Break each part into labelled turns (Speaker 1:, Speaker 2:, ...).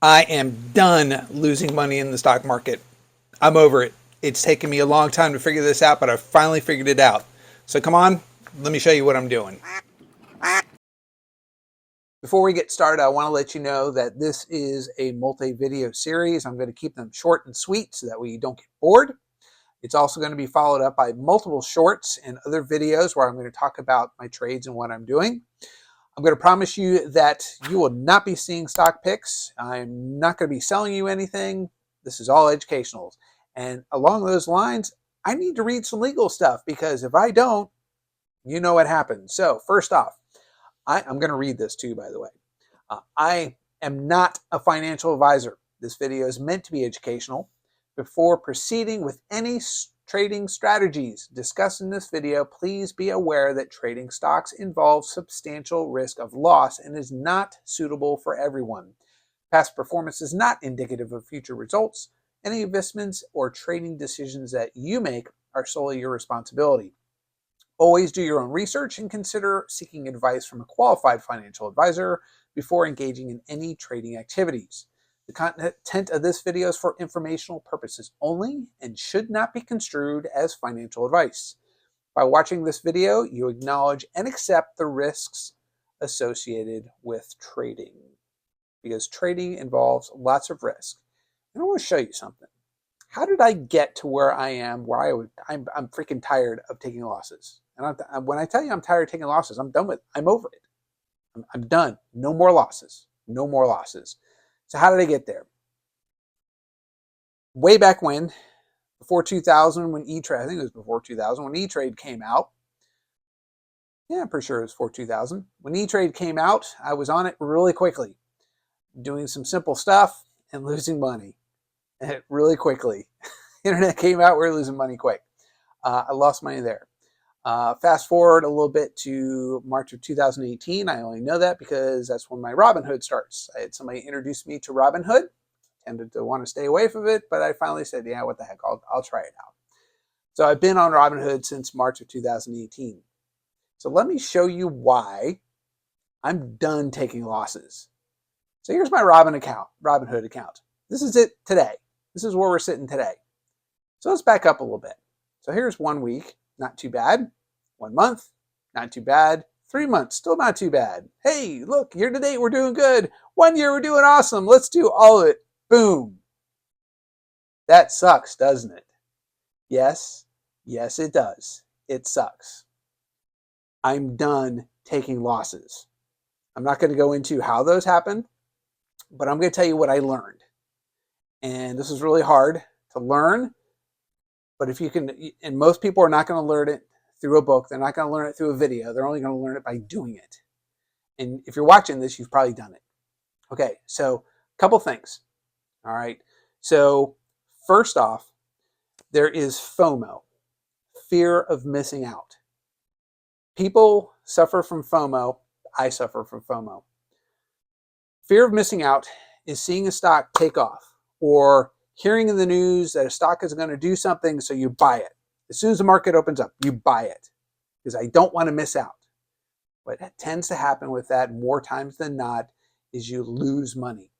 Speaker 1: I am done losing money in the stock market. I'm over it. It's taken me a long time to figure this out, but I finally figured it out. So come on, let me show you what I'm doing. Before we get started, I want to let you know that this is a multi-video series. I'm going to keep them short and sweet so that we don't get bored. It's also going to be followed up by multiple shorts and other videos where I'm going to talk about my trades and what I'm doing. I'm going to promise you that you will not be seeing stock picks. I'm not going to be selling you anything. This is all educational. And along those lines, I need to read some legal stuff because if I don't, you know what happens. So first off, I'm going to read this too, by the way. I am not a financial advisor. This video is meant to be educational. Before proceeding with any trading strategies discussed in this video, please be aware that trading stocks involves substantial risk of loss and is not suitable for everyone. Past performance is not indicative of future results. Any investments or trading decisions that you make are solely your responsibility. Always do your own research and consider seeking advice from a qualified financial advisor before engaging in any trading activities. The content of this video is for informational purposes only and should not be construed as financial advice. By watching this video, you acknowledge and accept the risks associated with trading because trading involves lots of risk. And I want to show you something. How did I get to where I am, where I'm freaking tired of taking losses? And when I tell you I'm tired of taking losses, I'm done with it. I'm over it. I'm done. No more losses. No more losses. So how did I get there? Way back when, before 2000, when E-Trade, I think it was before 2000, when E-Trade came out. Yeah, I'm pretty sure it was before 2000. When E-Trade came out, I was on it really quickly, doing some simple stuff and losing money really quickly. Internet came out, we were losing money quick. I lost money there. Fast forward a little bit to March of 2018. I only know that because that's when my Robinhood starts. I had somebody introduce me to Robinhood. Tended to want to stay away from it, but I finally said, yeah, what the heck, I'll try it out. So I've been on Robinhood since March of 2018. So let me show you why I'm done taking losses. So here's my Robinhood account. This is it today. This is where we're sitting today. So let's back up a little bit. So here's 1 week, not too bad. 1 month, not too bad. 3 months, still not too bad. Hey, look, year to date, we're doing good. 1 year, we're doing awesome. Let's do all of it. Boom. That sucks, doesn't it? Yes, yes, it does. It sucks. I'm done taking losses. I'm not going to go into how those happened, but I'm going to tell you what I learned. And this is really hard to learn, but if you can, and most people are not going to learn it through a book. They're not going to learn it through a video. They're only going to learn it by doing it. And if you're watching this, you've probably done it. Okay, so a couple things. All right. So first off, there is FOMO, fear of missing out. People suffer from FOMO. I suffer from FOMO. Fear of missing out is seeing a stock take off or hearing in the news that a stock is going to do something, so you buy it. As soon as the market opens up, you buy it because I don't want to miss out. What tends to happen with that more times than not is you lose money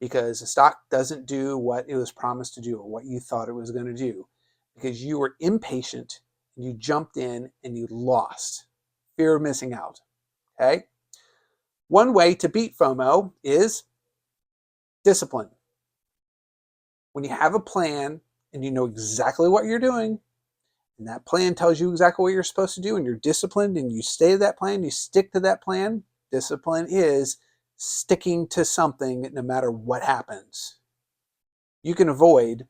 Speaker 1: because the stock doesn't do what it was promised to do or what you thought it was going to do because you were impatient and you jumped in and you lost. Fear of missing out. Okay? One way to beat FOMO is discipline. When you have a plan and you know exactly what you're doing, and that plan tells you exactly what you're supposed to do, and you're disciplined and you stay to that plan, you stick to that plan. Discipline is sticking to something no matter what happens. You can avoid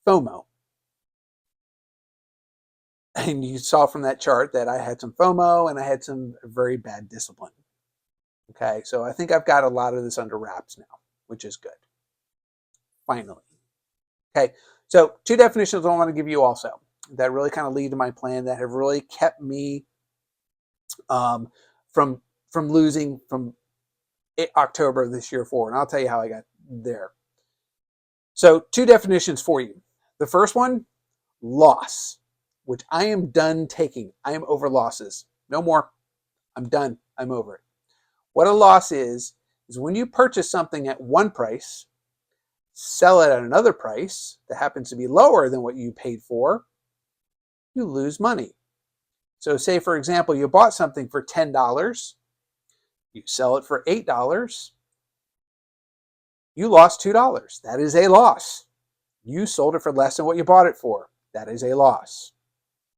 Speaker 1: FOMO. And you saw from that chart that I had some FOMO and I had some very bad discipline. Okay, so I think I've got a lot of this under wraps now, which is good. Finally. Okay, so 2 definitions I want to give you also that really kind of lead to my plan that have really kept me from losing from October of this year forward. And I'll tell you how I got there. So 2 definitions for you. The first one, loss, which I am done taking. I am over losses. No more. I'm done. I'm over it. What a loss is is when you purchase something at one price, sell it at another price that happens to be lower than what you paid for, you lose money. So say, for example, you bought something for $10, you sell it for $8, you lost $2. That is a loss. You sold it for less than what you bought it for. That is a loss.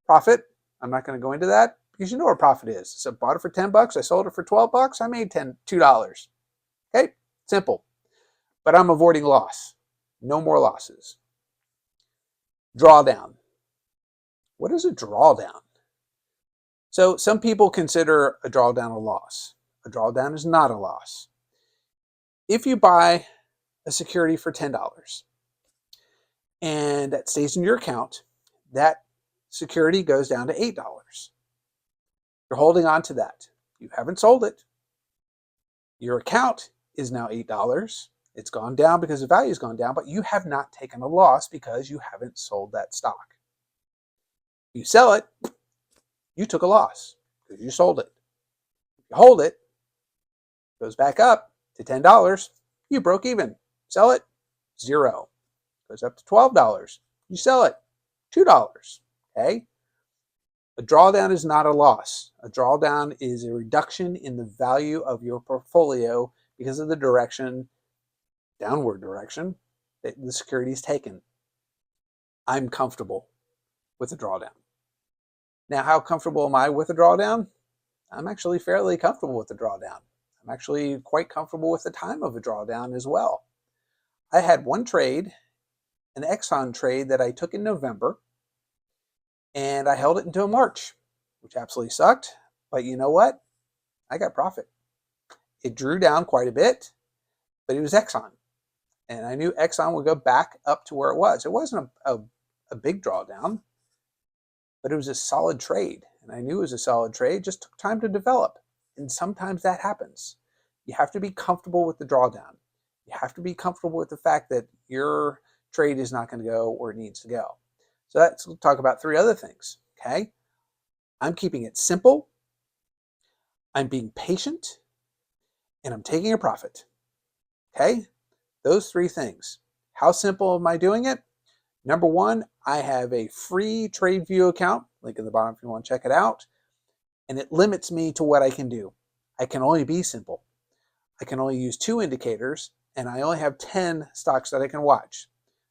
Speaker 1: Profit, I'm not going to go into that because you know what profit is. So I bought it for $10, I sold it for $12, I made $2. Okay, simple. But I'm avoiding loss. No more losses. Drawdown. What is a drawdown? So some people consider a drawdown a loss. A drawdown is not a loss. If you buy a security for $10 and that stays in your account, that security goes down to $8. You're holding on to that. You haven't sold it. Your account is now $8. It's gone down because the value has gone down, but you have not taken a loss because you haven't sold that stock. You sell it, you took a loss because you sold it. If you hold it, it goes back up to $10, you broke even. Sell it, $0. Goes up to $12, you sell it, $2. Okay? A drawdown is not a loss. A drawdown is a reduction in the value of your portfolio because of the direction, downward direction, that the security is taken. I'm comfortable with a drawdown. Now, how comfortable am I with a drawdown? I'm actually fairly comfortable with the drawdown. I'm actually quite comfortable with the time of a drawdown as well. I had one trade, an Exxon trade that I took in November, and I held it until March, which absolutely sucked. But you know what? I got profit. It drew down quite a bit, but it was Exxon. And I knew Exxon would go back up to where it was. It wasn't a big drawdown, but it was a solid trade. And I knew it was a solid trade. It just took time to develop. And sometimes that happens. You have to be comfortable with the drawdown. You have to be comfortable with the fact that your trade is not going to go where it needs to go. So let's talk about three other things. Okay. I'm keeping it simple. I'm being patient. And I'm taking a profit. Okay. Those three things. How simple am I doing it? Number one, I have a free TradeView account, link in the bottom if you want to check it out, and it limits me to what I can do. I can only be simple. I can only use 2 indicators, and I only have 10 stocks that I can watch.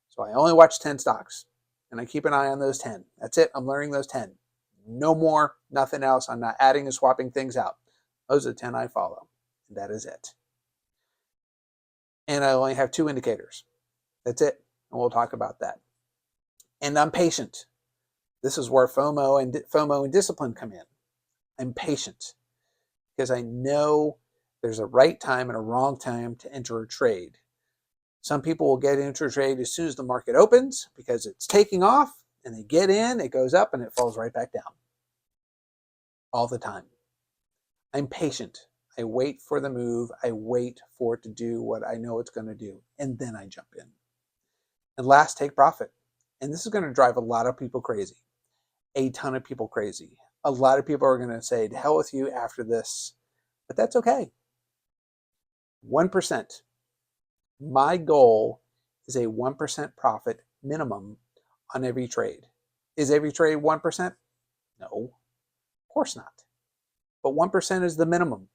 Speaker 1: So I only watch 10 stocks, and I keep an eye on those 10. That's it. I'm learning those 10. No more, nothing else. I'm not adding and swapping things out. Those are the 10 I follow, and that is it. And I only have 2 indicators. That's it, and we'll talk about that. And I'm patient. This is where FOMO and discipline come in. I'm patient because I know there's a right time and a wrong time to enter a trade. Some people will get into a trade as soon as the market opens because it's taking off, and they get in, it goes up, and it falls right back down. All the time. I'm patient. I wait for the move. I wait for it to do what I know it's going to do, and then I jump in. And last, take profit. And this is going to drive a lot of people crazy. A ton of people crazy. A lot of people are going to say, to hell with you after this. But that's okay. 1%. My goal is a 1% profit minimum on every trade. Is every trade 1%? No, of course not. But 1% is the minimum.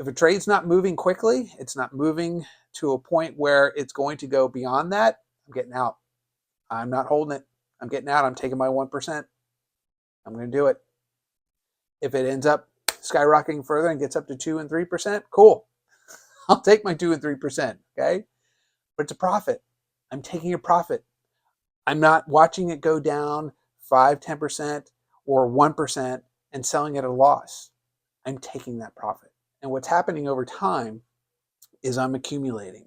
Speaker 1: If a trade's not moving quickly, it's not moving to a point where it's going to go beyond that, I'm getting out. I'm not holding it. I'm getting out. I'm taking my 1%. I'm going to do it. If it ends up skyrocketing further and gets up to 2 and 3%, cool. I'll take my 2 and 3%, okay? But it's a profit. I'm taking a profit. I'm not watching it go down 5, 10% or 1% and selling it at a loss. I'm taking that profit. And what's happening over time is I'm accumulating.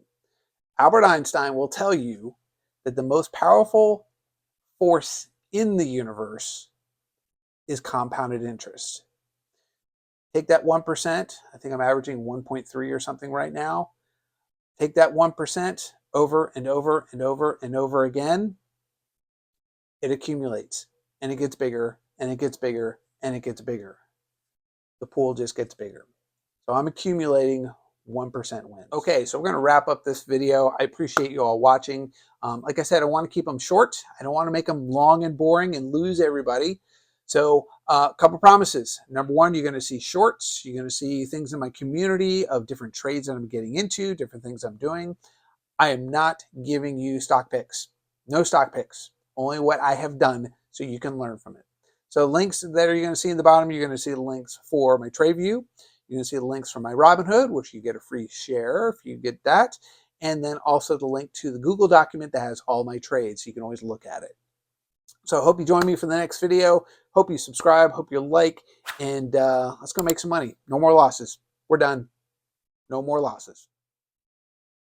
Speaker 1: Albert Einstein will tell you that the most powerful force in the universe is compounded interest. Take that 1%. I think I'm averaging 1.3 or something right now. Take that 1% over and over and over and over again. It accumulates and it gets bigger and it gets bigger and it gets bigger. The pool just gets bigger. So I'm accumulating 1% wins. Okay, so we're going to wrap up this video. I appreciate you all watching. Like I said, I want to keep them short. I don't want to make them long and boring and lose everybody. So a couple promises. Number one, you're going to see shorts. You're going to see things in my community of different trades that I'm getting into, different things I'm doing. I am not giving you stock picks. No stock picks. Only what I have done so you can learn from it. So links that you're going to see in the bottom, you're going to see the links for my TradeView. You're going to see the links for my Robinhood, which you get a free share if you get that. And then also the link to the Google document that has all my trades, so you can always look at it. So I hope you join me for the next video. Hope you subscribe. Hope you like. And let's go make some money. No more losses. We're done. No more losses.